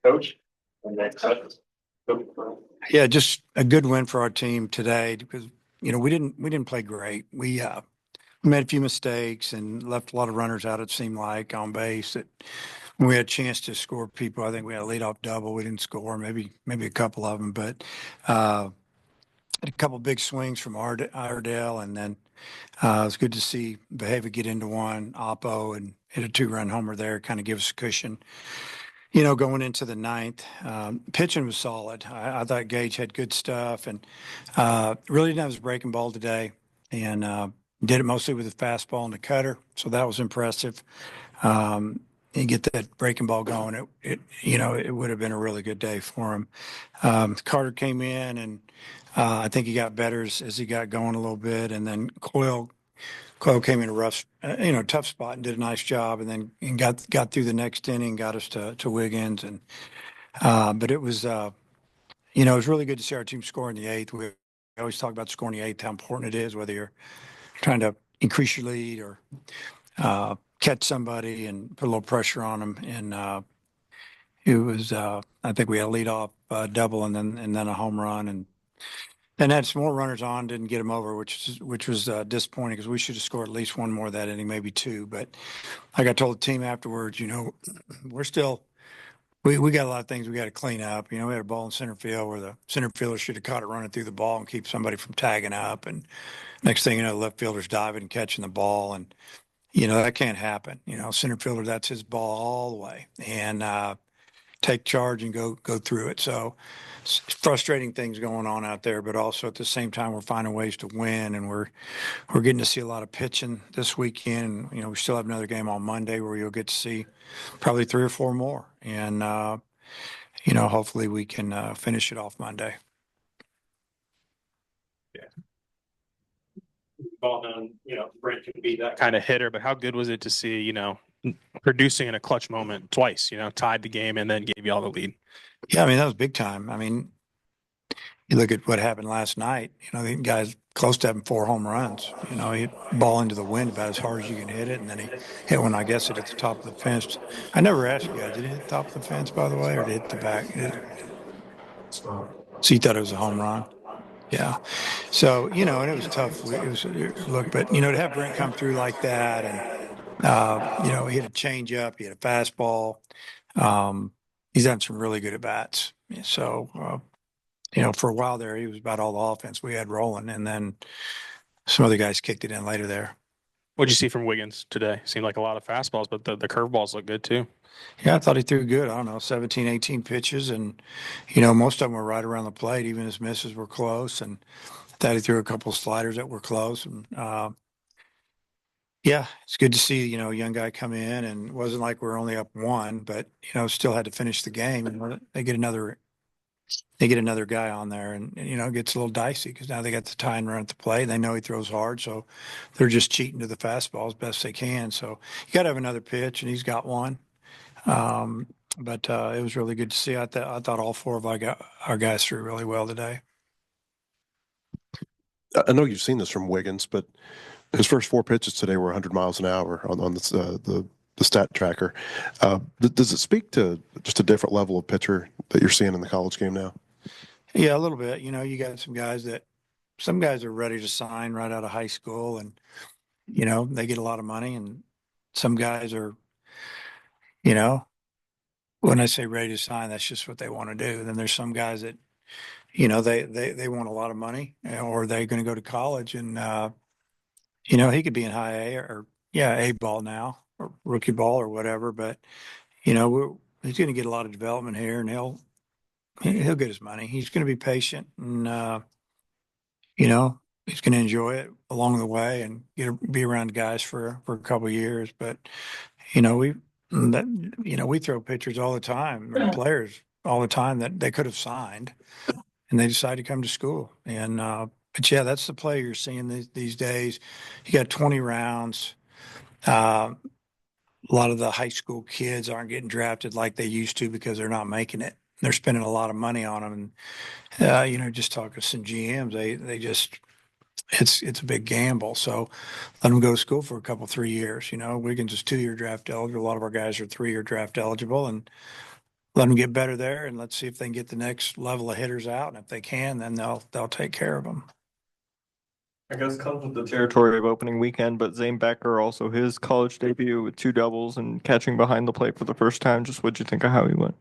Coach. And next up. Yeah, just a good win for our team today because we didn't play great. We made a few mistakes and left a lot of runners out. It seemed like on base that when we had a chance to score people, I think we had a leadoff double. We didn't score, maybe a couple of them, but had a couple big swings from Iredale, and then it was good to see Behava get into one, Oppo, and hit a two-run homer there, kind of give us a cushion. Going into the ninth, pitching was solid. I thought Gage had good stuff and really didn't have his breaking ball today, and did it mostly with the fastball and the cutter, so that was impressive. And get that breaking ball going, it would have been a really good day for him. Carter came in, and I think he got better as he got going a little bit, and then Coyle came in a rough, tough spot and did a nice job, and then got through the next inning, got us to Wiggins, and but it was really good to see our team score in the eighth. We always talk about scoring the eighth, how important it is, whether you're trying to increase your lead or catch somebody and put a little pressure on them. And I think we had a leadoff double and then a home run, and had some more runners on, didn't get them over, which was disappointing because we should have scored at least one more that inning, maybe two. But like I told the team afterwards, we're still we got a lot of things we got to clean up. We had a ball in center field where the center fielder should have caught it running through the ball and keep somebody from tagging up. And next thing you know, the left fielder's diving and catching the ball, and that can't happen. Center fielder, that's his ball all the way, and take charge and go through it. So it's frustrating things going on out there, but also at the same time we're finding ways to win, and we're getting to see a lot of pitching this weekend. We still have another game on Monday where you'll get to see probably three or four more, and hopefully we can finish it off Monday. Yeah. Ball known, Brent can be that kind of hitter, but how good was it to see, producing in a clutch moment twice, tied the game and then gave you all the lead? Yeah, that was big time. You look at what happened last night, the guy's close to having four home runs. He hit ball into the wind about as hard as you can hit it, and then he hit one, I guess, it at the top of the fence. I never asked you guys, did it hit the top of the fence, by the way, or did it hit the back? So you thought it was a home run? Yeah. So, and it was tough. Look, but, to have Brent come through like that, and, he hit a change up, he had a fastball. He's had some really good at bats. So, for a while there, he was about all the offense we had rolling, and then some other guys kicked it in later there. What'd you see from Wiggins today? Seemed like a lot of fastballs, but the curveballs look good too. Yeah, I thought he threw good. I don't know, 17, 18 pitches, and, most of them were right around the plate. Even his misses were close, and I thought he threw a couple of sliders that were close. And, yeah, it's good to see, a young guy come in, and it wasn't like we're only up one, but, still had to finish the game, and they get another guy on there, and it gets a little dicey because now they got the tie and run at the plate. They know he throws hard, so they're just cheating to the fastball as best they can. So you got to have another pitch, and he's got one. But it was really good to see. I thought all four of our guys threw really well today. I know you've seen this from Wiggins, but his first four pitches today were 100 miles an hour on the stat tracker. Does it speak to just a different level of pitcher that you're seeing in the college game now? Yeah, a little bit. You got some guys are ready to sign right out of high school, and they get a lot of money, and some guys are, when I say ready to sign, that's just what they want to do. Then there's some guys that, they want a lot of money, or they're going to go to college, and he could be in high A or yeah, A ball now or rookie ball or whatever, but he's going to get a lot of development here, and he'll get his money. He's going to be patient, and he's going to enjoy it along the way, and be around guys for a couple of years. But we throw pitchers all the time, or players all the time that they could have signed, and they decide to come to school. And but yeah, that's the play you're seeing these days. You got 20 rounds. A lot of the high school kids aren't getting drafted like they used to because they're not making it. They're spending a lot of money on them, and just talking to some GMs, they just it's a big gamble. So let them go to school for a couple 3 years. Wiggins is 2-year draft eligible. A lot of our guys are 3-year draft eligible, and let them get better there, and let's see if they can get the next level of hitters out. And if they can, then they'll take care of them. I guess comes with the territory of opening weekend, but Zane Becker also his college debut with 2 doubles and catching behind the plate for the first time. Just what'd you think of how he went?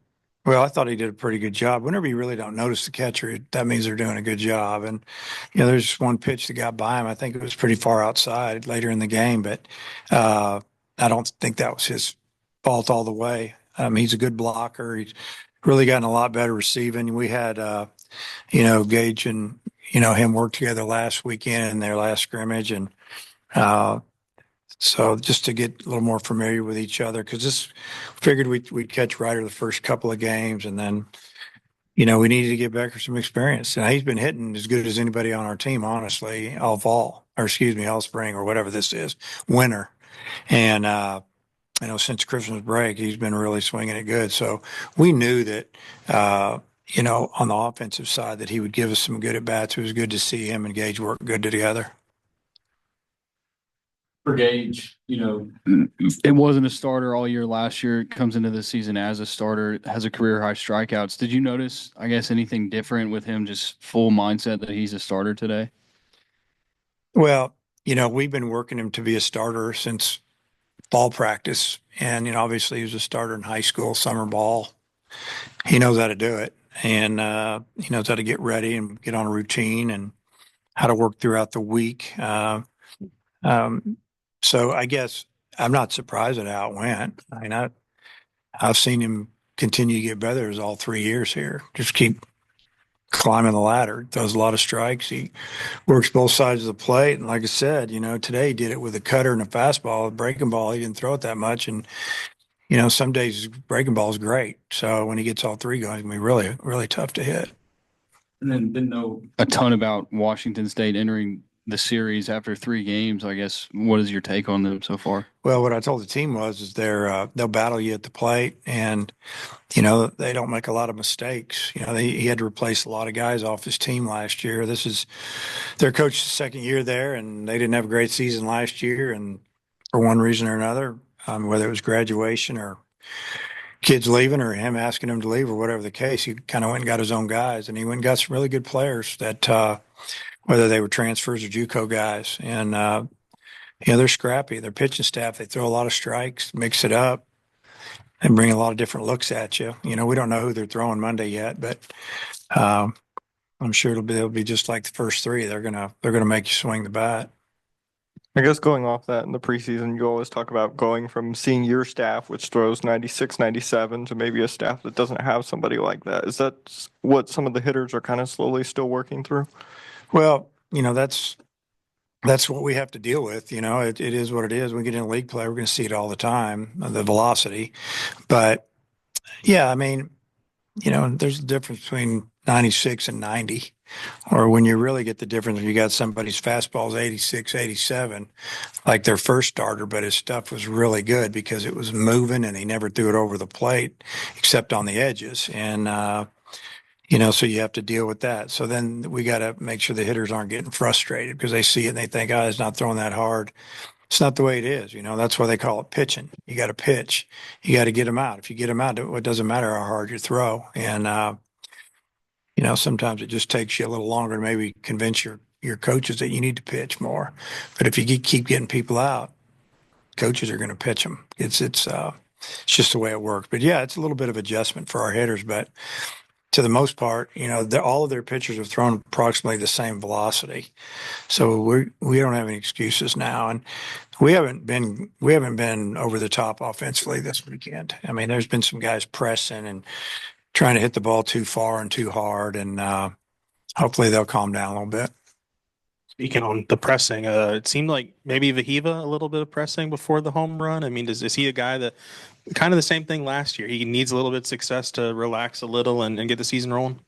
Well, I thought he did a pretty good job. Whenever you really don't notice the catcher, that means they're doing a good job. And, there's one pitch that got by him. I think it was pretty far outside later in the game, but I don't think that was his fault all the way. He's a good blocker. He's really gotten a lot better receiving. We had, Gage and, him work together last weekend in their last scrimmage. And so just to get a little more familiar with each other, because this figured we'd catch Ryder the first couple of games, and then, we needed to get Becker some experience. And he's been hitting as good as anybody on our team, honestly, all spring or whatever this is, winter. And, since Christmas break, he's been really swinging it good. So we knew that, on the offensive side that he would give us some good at-bats. It was good to see him and Gage work good together. For Gage, it wasn't a starter all year last year. It comes into the season as a starter, has a career high strikeouts. Did you notice, I guess, anything different with him, just full mindset that he's a starter today? Well, we've been working him to be a starter since fall practice. And, obviously he was a starter in high school, summer ball. He knows how to do it. And he knows how to get ready and get on a routine and how to work throughout the week. So I guess I'm not surprised at how it went. I mean, I've seen him continue to get better as all 3 years here. Just keep climbing the ladder. Throws a lot of strikes. He works both sides of the plate. And like I said, today he did it with a cutter and a fastball. A breaking ball, he didn't throw it that much. And, some days his breaking ball is great. So when he gets all 3 going, it's going to be really, really tough to hit. And then didn't know a ton about Washington State entering the series after 3 games. I guess, what is your take on them so far? Well, what I told the team is they'll battle you at the plate, and they don't make a lot of mistakes. He had to replace a lot of guys off his team last year. This is their coach's second year there, and they didn't have a great season last year. And for one reason or another, whether it was graduation or kids leaving or him asking him to leave or whatever the case, he kind of went and got his own guys, and he went and got some really good players that. Whether they were transfers or JUCO guys. And, they're scrappy. Their pitching staff, they throw a lot of strikes, mix it up, and bring a lot of different looks at you. We don't know who they're throwing Monday yet, but I'm sure it'll be just like the first 3. They're gonna make you swing the bat. I guess going off that in the preseason, you always talk about going from seeing your staff, which throws 96, 97, to maybe a staff that doesn't have somebody like that. Is that what some of the hitters are kind of slowly still working through? Well, that's what we have to deal with. It is what it is. We get in league play, we're going to see it all the time, the velocity. But yeah, I mean, there's a difference between 96 and 90, or when you really get the difference, you got somebody's fastball's 86, 87, like their first starter, but his stuff was really good because it was moving and he never threw it over the plate except on the edges. And, so you have to deal with that. So then we got to make sure the hitters aren't getting frustrated because they see it and they think, it's not throwing that hard. It's not the way it is. That's why they call it pitching. You got to pitch. You got to get them out. If you get them out, it doesn't matter how hard you throw. And, sometimes it just takes you a little longer to maybe convince your coaches that you need to pitch more. But if you keep getting people out, coaches are going to pitch them. It's just the way it works. But yeah, it's a little bit of adjustment for our hitters, but to the most part, all of their pitchers have thrown approximately the same velocity. So we don't have any excuses now. And we haven't been over the top offensively this weekend. I mean, there's been some guys pressing and trying to hit the ball too far and too hard. And hopefully they'll calm down a little bit. Speaking on the pressing, it seemed like maybe Vahiva a little bit of pressing before the home run. I mean, is he a guy that kind of the same thing last year? He needs a little bit of success to relax a little and get the season rolling?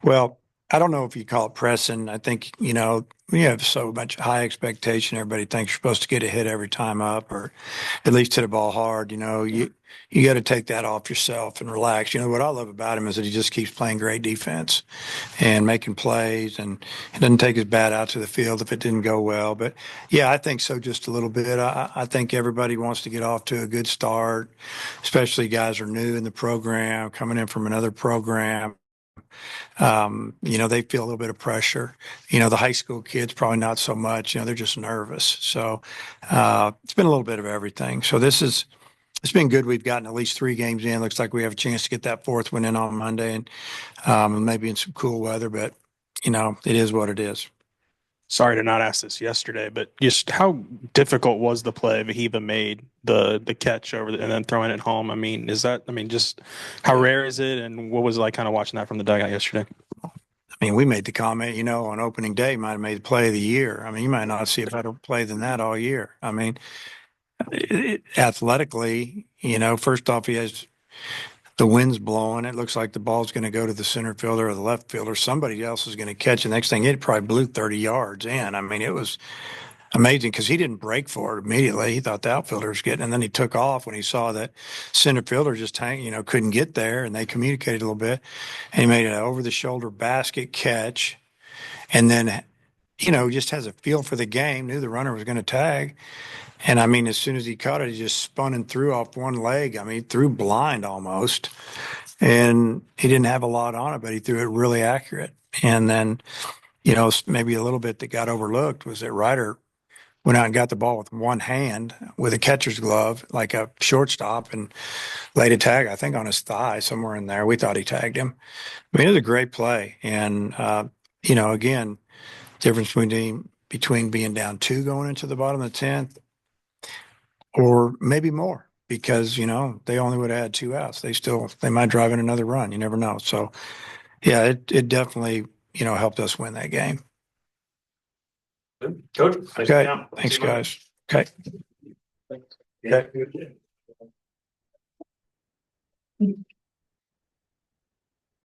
Well, I don't know if you call it pressing. I think, you know, we have so much high expectation. Everybody thinks you're supposed to get a hit every time up or at least hit a ball hard. You know, you got to take that off yourself and relax. You know, what I love about him is that he just keeps playing great defense and making plays, and he doesn't take his bat out to the field if it didn't go well. But yeah, I think so, just a little bit. I think everybody wants to get off to a good start, especially guys who are new in the program, coming in from another program. You know, they feel a little bit of pressure. You know, the high school kids probably not so much. You know, they're just nervous. So it's been a little bit of everything. So it's been good. We've gotten at least 3 games in. Looks like we have a chance to get that 4th one in on Monday, and maybe in some cool weather. But you know, it is what it is. Sorry to not ask this yesterday, but just how difficult was the play Vahiva made the catch over and then throwing it home? I mean, just how rare is it, and what was it like kind of watching that from the dugout yesterday? I mean, we made the comment, you know, on opening day, might have made the play of the year. I mean, you might not see a better play than that all year. I mean, athletically, you know, first off, he has the wind's blowing. It looks like the ball's going to go to the center fielder or the left fielder. Somebody else is going to catch it. Next thing, it probably blew 30 yards in. I mean, it was amazing because he didn't break for it immediately. He thought the outfielder was getting, and then he took off when he saw that center fielder just couldn't get there, and they communicated a little bit, and he made an over-the-shoulder basket catch, and then, you know, just has a feel for the game, knew the runner was going to tag. And I mean, as soon as he caught it, he just spun and threw off one leg. I mean, he threw blind almost. And he didn't have a lot on it, but he threw it really accurate. And then, you know, maybe a little bit that got overlooked was that Ryder went out and got the ball with one hand with a catcher's glove, like a shortstop, and laid a tag, I think, on his thigh, somewhere in there. We thought he tagged him. I mean, it was a great play. And, you know, again, difference between being down 2 going into the bottom of the 10th, or maybe more, because, you know, they only would have had 2 outs. They might drive in another run. You never know. So yeah, it definitely, you know, helped us win that game. Coach, Okay. Thanks, guys. Okay. Okay.